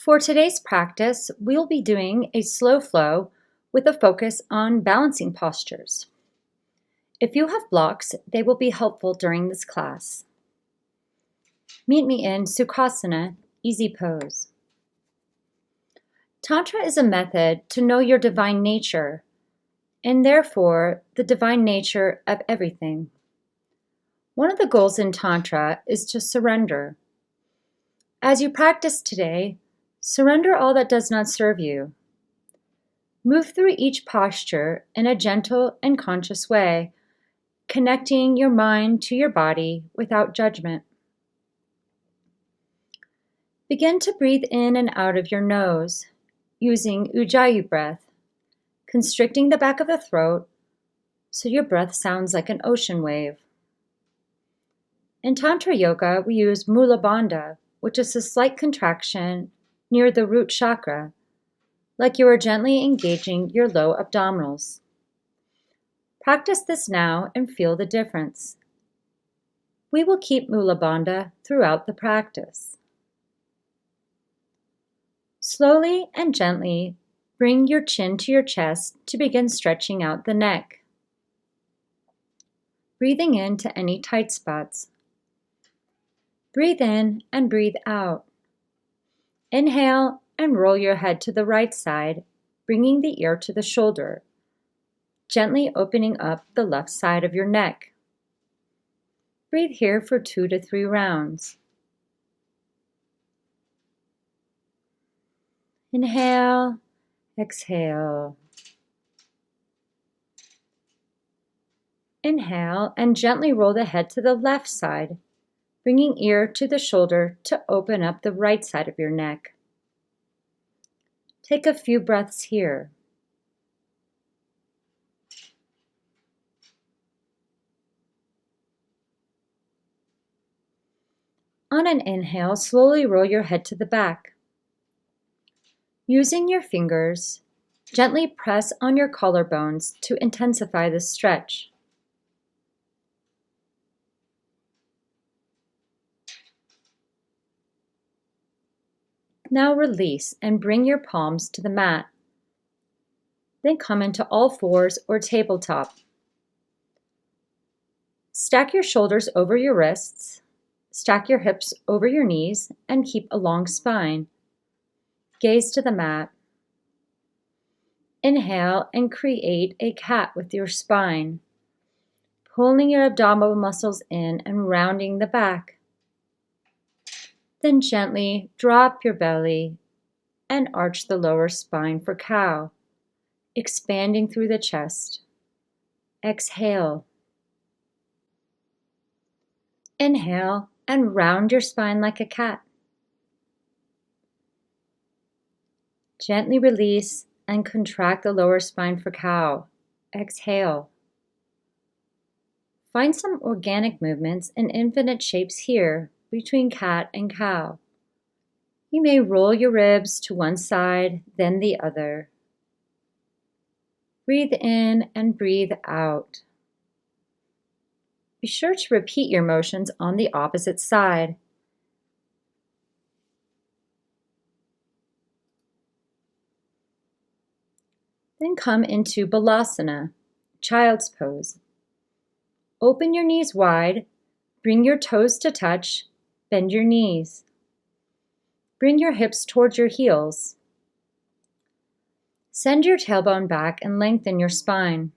For today's practice, we'll be doing a slow flow with a focus on balancing postures. If you have blocks, they will be helpful during this class. Meet me in Sukhasana, easy pose. Tantra is a method to know your divine nature, and therefore the divine nature of everything. One of the goals in Tantra is to surrender. As you practice today, surrender all that does not serve you. Move through each posture in a gentle and conscious way, connecting your mind to your body without judgment. Begin to breathe in and out of your nose using Ujjayi breath, constricting the back of the throat so your breath sounds like an ocean wave. In Tantra Yoga, we use Moolabanda, which is a slight contraction near the root chakra, like you are gently engaging your low abdominals. Practice this now and feel the difference. We will keep Moolabanda throughout the practice. Slowly and gently bring your chin to your chest to begin stretching out the neck. Breathing into any tight spots. Breathe in and breathe out. Inhale and roll your head to the right side, bringing the ear to the shoulder, gently opening up the left side of your neck. Breathe here for 2 to 3 rounds. Inhale, exhale. Inhale and gently roll the head to the left side, bringing ear to the shoulder to open up the right side of your neck. Take a few breaths here. On an inhale, slowly roll your head to the back. Using your fingers, gently press on your collarbones to intensify the stretch. Now release and bring your palms to the mat. Then come into all fours or tabletop. Stack your shoulders over your wrists, stack your hips over your knees, and keep a long spine. Gaze to the mat. Inhale and create a cat with your spine, pulling your abdominal muscles in and rounding the back. Then gently drop your belly and arch the lower spine for cow, expanding through the chest. Exhale. Inhale and round your spine like a cat. Gently release and contract the lower spine for cow. Exhale. Find some organic movements and infinite shapes here between cat and cow. You may roll your ribs to one side, then the other. Breathe in and breathe out. Be sure to repeat your motions on the opposite side. Then come into Balasana, child's pose. Open your knees wide, bring your toes to touch, bend your knees. Bring your hips towards your heels. Send your tailbone back and lengthen your spine.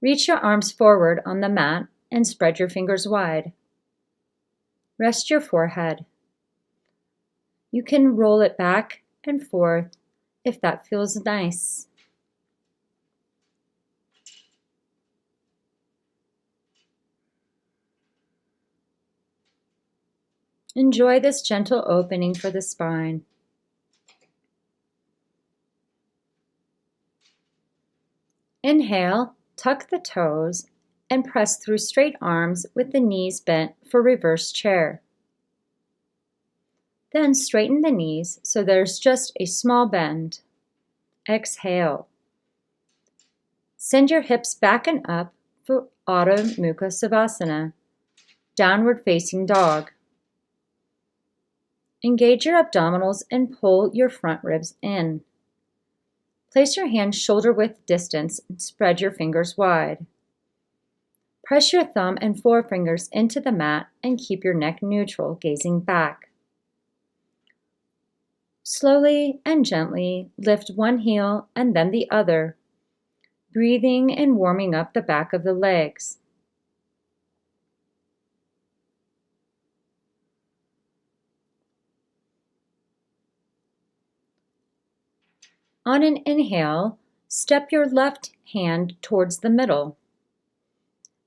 Reach your arms forward on the mat and spread your fingers wide. Rest your forehead. You can roll it back and forth if that feels nice. Enjoy this gentle opening for the spine. Inhale, tuck the toes, and press through straight arms with the knees bent for reverse chair. Then straighten the knees so there's just a small bend. Exhale. Send your hips back and up for Adho Mukha Savasana, downward facing dog. Engage your abdominals and pull your front ribs in. Place your hands shoulder-width distance and spread your fingers wide. Press your thumb and forefingers into the mat and keep your neck neutral, gazing back. Slowly and gently lift one heel and then the other, breathing and warming up the back of the legs. On an inhale, step your left hand towards the middle.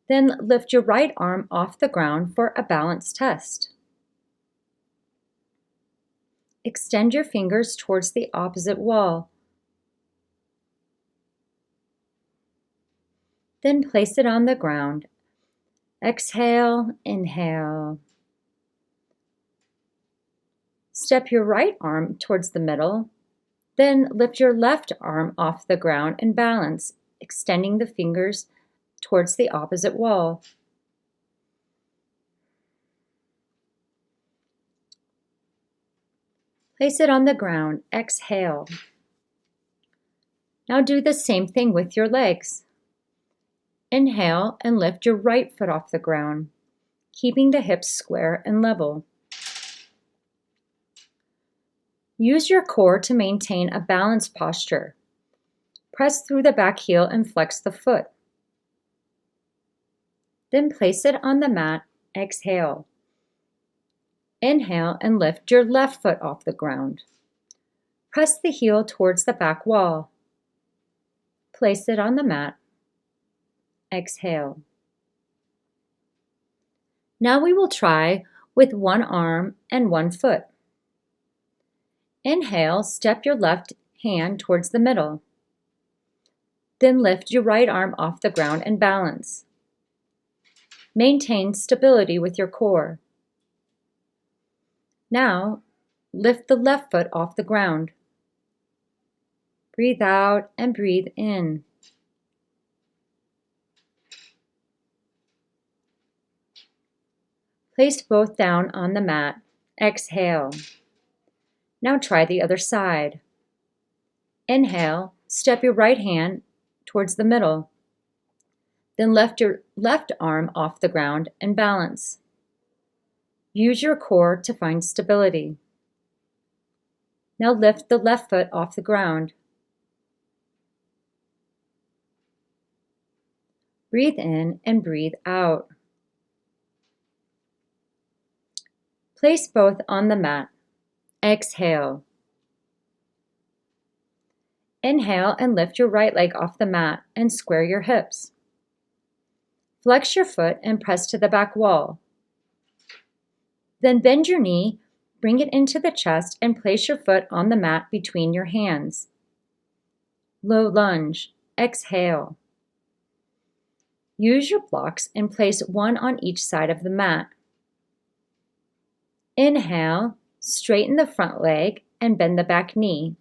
Then lift your right arm off the ground for a balance test. Extend your fingers towards the opposite wall. Then place it on the ground. Exhale, inhale. Step your right arm towards the middle. Then lift your left arm off the ground and balance, extending the fingers towards the opposite wall. Place it on the ground. Exhale. Now do the same thing with your legs. Inhale and lift your right foot off the ground, keeping the hips square and level. Use your core to maintain a balanced posture. Press through the back heel and flex the foot. Then place it on the mat. Exhale. Inhale and lift your left foot off the ground. Press the heel towards the back wall. Place it on the mat. Exhale. Now we will try with one arm and one foot. Inhale, step your left hand towards the middle. Then lift your right arm off the ground and balance. Maintain stability with your core. Now, lift the left foot off the ground. Breathe out and breathe in. Place both down on the mat. Exhale. Now try the other side. Inhale, step your right hand towards the middle. Then lift your left arm off the ground and balance. Use your core to find stability. Now lift the left foot off the ground. Breathe in and breathe out. Place both on the mat. Exhale. Inhale and lift your right leg off the mat and square your hips. Flex your foot and press to the back wall. Then bend your knee, bring it into the chest, and place your foot on the mat between your hands. Low lunge. Exhale. Use your blocks and place one on each side of the mat. Inhale, straighten the front leg and bend the back knee.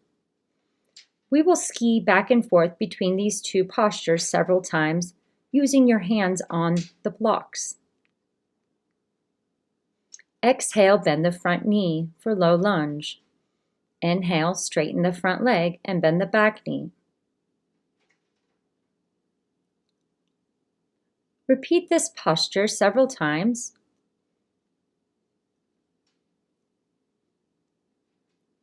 We will ski back and forth between these two postures several times, using your hands on the blocks. Exhale, bend the front knee for low lunge. Inhale, straighten the front leg and bend the back knee. Repeat this posture several times.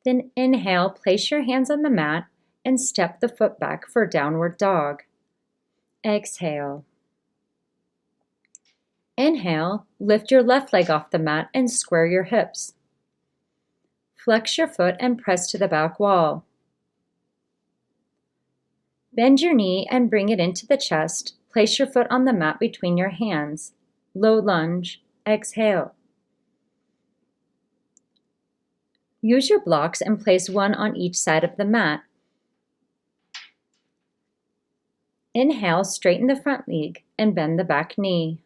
Then inhale, place your hands on the mat and step the foot back for downward dog. Exhale. Inhale, lift your left leg off the mat and square your hips. Flex your foot and press to the back wall. Bend your knee and bring it into the chest. Place your foot on the mat between your hands. Low lunge. Exhale. Use your blocks and place one on each side of the mat. Inhale, straighten the front leg and bend the back knee.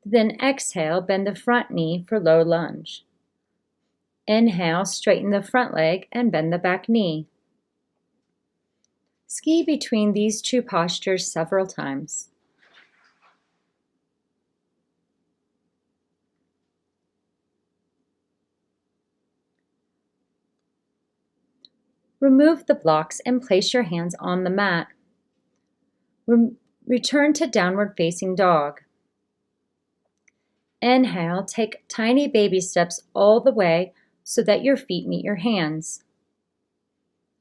Then exhale, bend the front knee for low lunge. Inhale, straighten the front leg and bend the back knee. Ski between these two postures several times. Remove the blocks and place your hands on the mat. Return to downward facing dog. Inhale, take tiny baby steps all the way so that your feet meet your hands.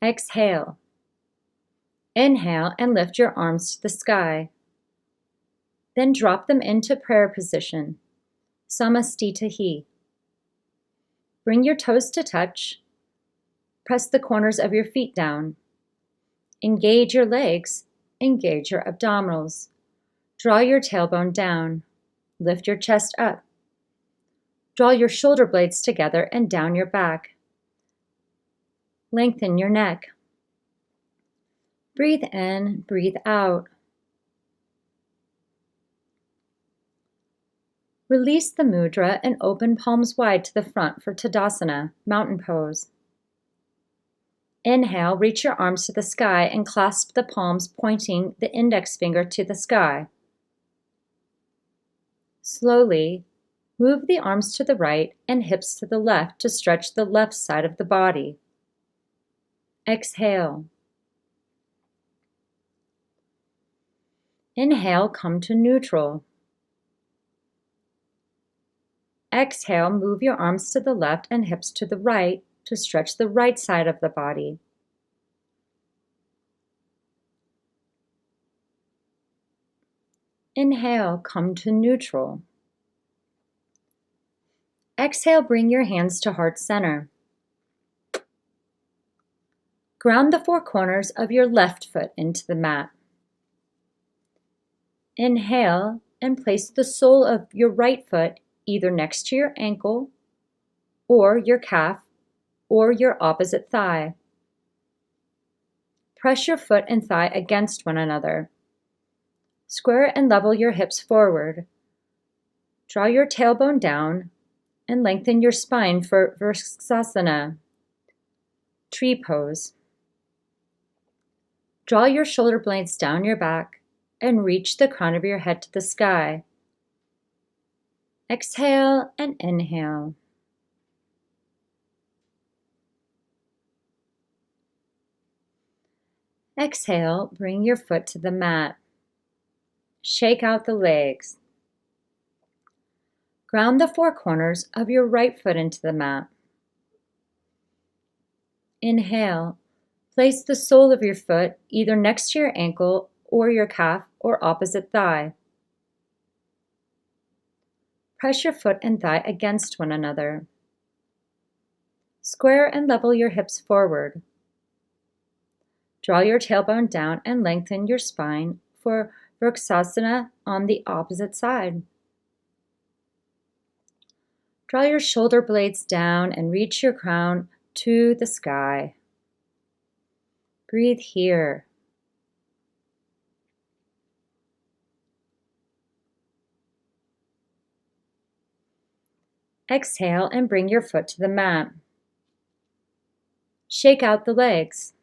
Exhale. Inhale and lift your arms to the sky. Then drop them into prayer position, Samastitahi. Bring your toes to touch. Press the corners of your feet down. Engage your legs. Engage your abdominals. Draw your tailbone down. Lift your chest up. Draw your shoulder blades together and down your back. Lengthen your neck. Breathe in, breathe out. Release the mudra and open palms wide to the front for Tadasana, mountain pose. Inhale, reach your arms to the sky and clasp the palms, pointing the index finger to the sky. Slowly, move the arms to the right and hips to the left to stretch the left side of the body. Exhale. Inhale, come to neutral. Exhale, move your arms to the left and hips to the right to stretch the right side of the body. Inhale, come to neutral. Exhale, bring your hands to heart center. Ground the four corners of your left foot into the mat. Inhale and place the sole of your right foot either next to your ankle or your calf or your opposite thigh. Press your foot and thigh against one another. Square and level your hips forward. Draw your tailbone down and lengthen your spine for Sasana, tree pose. Draw your shoulder blades down your back and reach the crown of your head to the sky. Exhale and inhale. Exhale, bring your foot to the mat. Shake out the legs. Ground the four corners of your right foot into the mat. Inhale, place the sole of your foot either next to your ankle or your calf or opposite thigh. Press your foot and thigh against one another. Square and level your hips forward. Draw your tailbone down and lengthen your spine for Sasana on the opposite side. Draw your shoulder blades down and reach your crown to the sky. Breathe here. Exhale and bring your foot to the mat. Shake out the legs.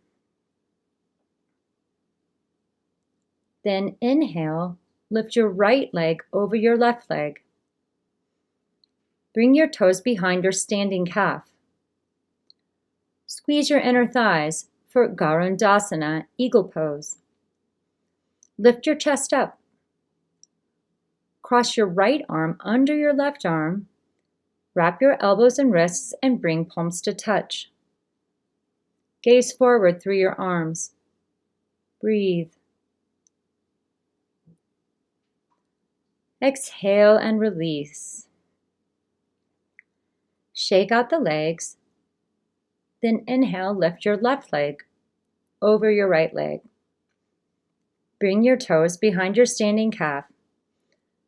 Then inhale, lift your right leg over your left leg. Bring your toes behind your standing calf. Squeeze your inner thighs for Tadasana, eagle pose. Lift your chest up. Cross your right arm under your left arm. Wrap your elbows and wrists and bring palms to touch. Gaze forward through your arms. Breathe. Exhale and release. Shake out the legs. Then inhale, lift your left leg over your right leg. Bring your toes behind your standing calf.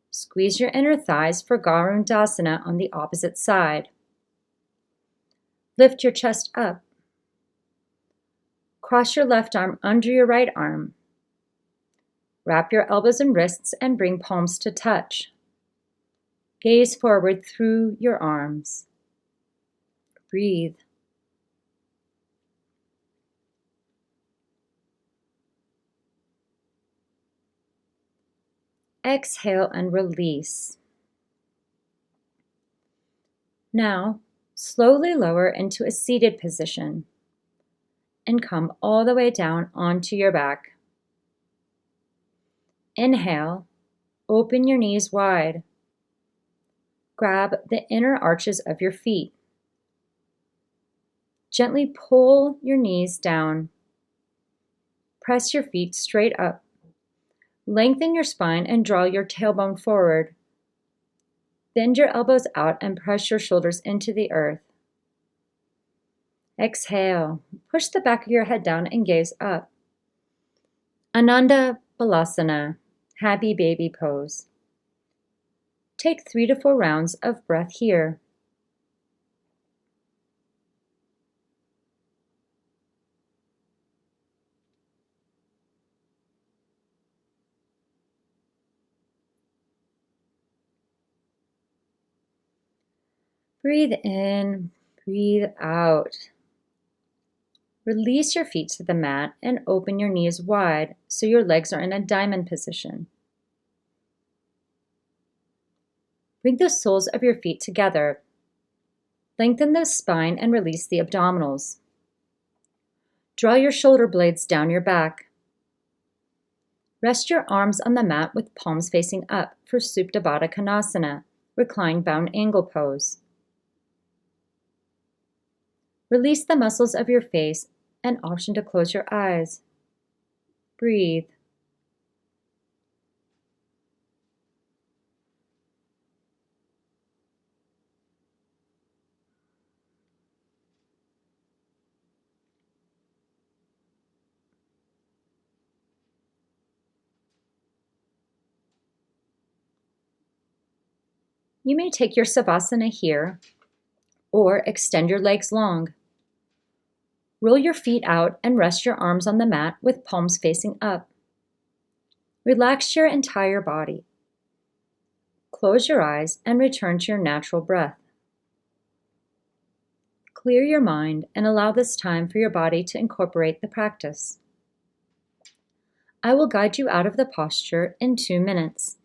Squeeze your inner thighs for Tadasana on the opposite side. Lift your chest up. Cross your left arm under your right arm. Wrap your elbows and wrists and bring palms to touch. Gaze forward through your arms. Breathe. Exhale and release. Now, slowly lower into a seated position. and come all the way down onto your back. Inhale, open your knees wide. Grab the inner arches of your feet. Gently pull your knees down. Press your feet straight up. Lengthen your spine and draw your tailbone forward. Bend your elbows out and press your shoulders into the earth. Exhale. Push the back of your head down and gaze up. Ananda, Balasana, happy baby pose. Take 3 to 4 rounds of breath here. Breathe in, breathe out. Release your feet to the mat and open your knees wide so your legs are in a diamond position. Bring the soles of your feet together. Lengthen the spine and release the abdominals. Draw your shoulder blades down your back. Rest your arms on the mat with palms facing up for Tabata Kanasana, recline bound angle pose. Release the muscles of your face and option to close your eyes. Breathe. You may take your Sukhasana here or extend your legs long. Roll your feet out and rest your arms on the mat with palms facing up. Relax your entire body. Close your eyes and return to your natural breath. Clear your mind and allow this time for your body to incorporate the practice. I will guide you out of the posture in 2 minutes.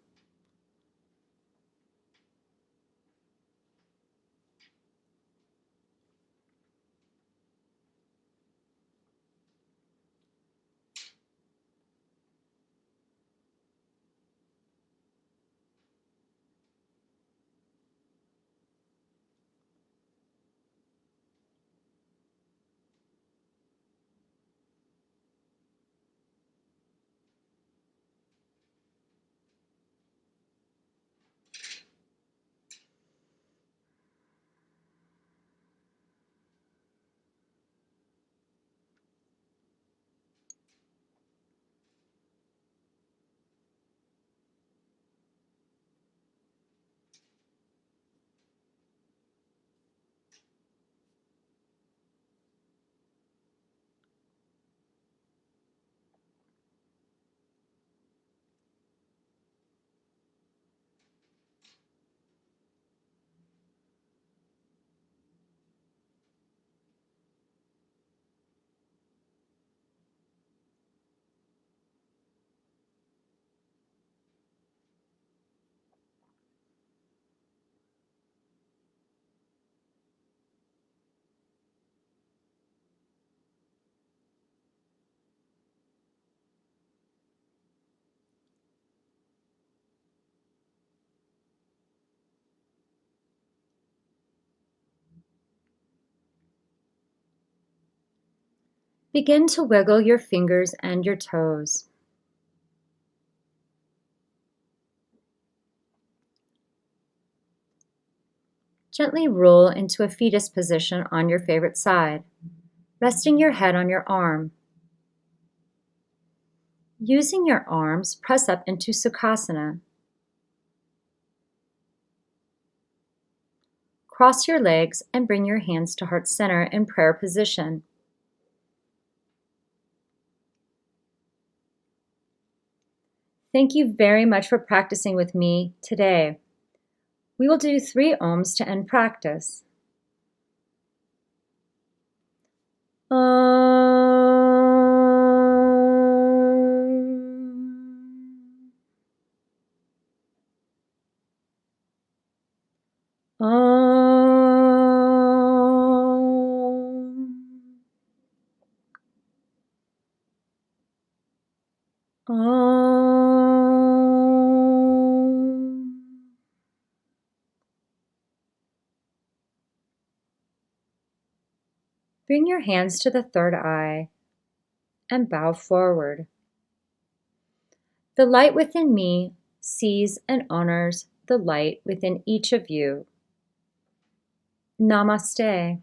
Begin to wiggle your fingers and your toes. Gently roll into a fetus position on your favorite side, resting your head on your arm. Using your arms, press up into Sukhasana. Cross your legs and bring your hands to heart center in prayer position. Thank you very much for practicing with me today. We will do 3 ohms to end practice. Om. Bring your hands to the third eye and bow forward. The light within me sees and honors the light within each of you. Namaste.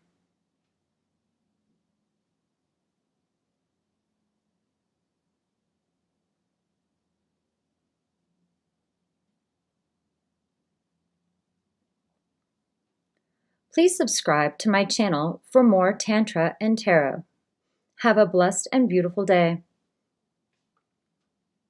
Please subscribe to my channel for more Tantra and Tarot. Have a blessed and beautiful day.